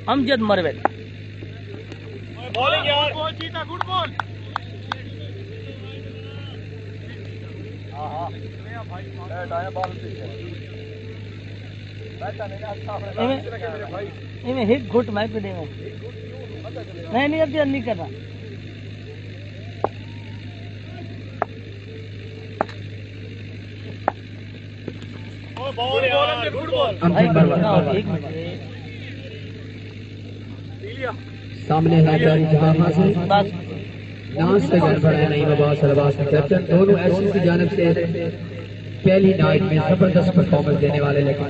Amjad मरवे bowling यार जीता good ball इन्हें हिट घुट मैं पे देगा नहीं अभी नहीं करना गुड बॉल सामने है प्यारी जहां हासिल डांस से गड़बड़ है नहीं बाबा सरबाज के कैप्टन दोनों एससी की जानिब से पहली नाइट में जबरदस्त परफॉर्मेंस देने वाले लेकिन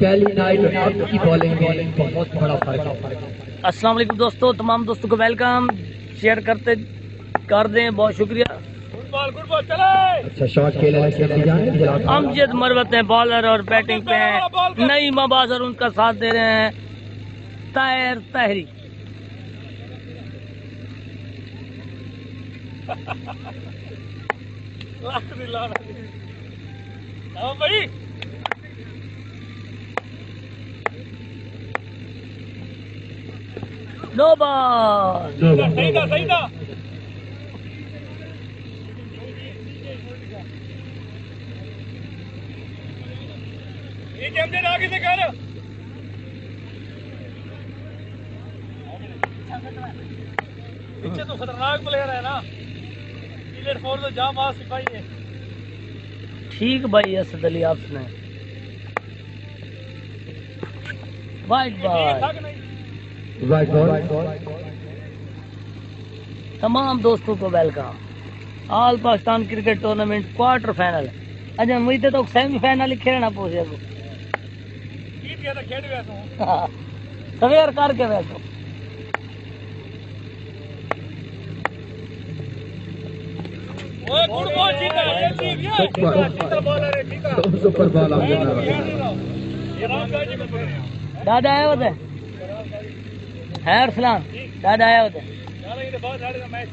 पहली नाइट और अब की बॉलिंग में बहुत बड़ा फर्क है। अस्सलाम वालेकुम दोस्तों, तमाम दोस्तों को वेलकम, शेयर करते कर दें, बहुत शुक्रिया। गुड बॉल चले अच्छा शॉट खेले अमजद मरवत है बॉलर और बैटिंग पे है नई मबाजर उनका साथ दे रहे हैं ताहिर तहरी। भाई नो बॉल सही था ये कैप्टन आगे से कर पीछे तो खतरनाक प्लेयर है ना फोर तो जाम वहां सिपाही है। ठीक भाई असद अली आपने वाइट बॉल। तमाम दोस्तों को welcome. All Pakistan cricket tournament quarter final अच्छा मुझे तो सेमीफाइनल खेलना पूछे सवेर करके वैसे गुड बॉल जीता सुपर बॉल दादा आया होते है अरसलान दादा आया होते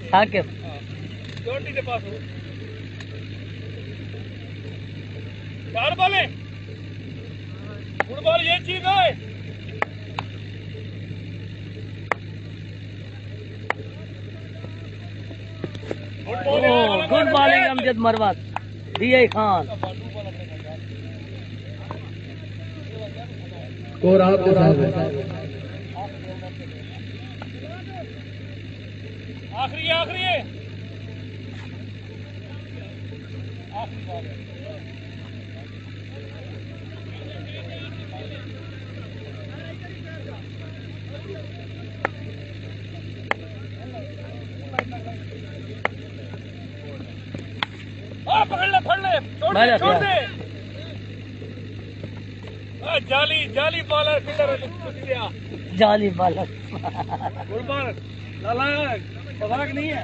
साकिब चार बॉलें गुड बॉल ये चीज है गुड बॉलिंग अमजद मरवत दिया खान और आपके साथ आखिरी है पकड़ ले छोड़ दे जाली बॉलर जाली बॉलर गुड बॉल तलाक नहीं है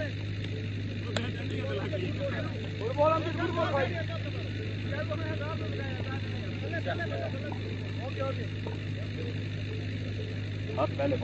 गुड बॉल पहले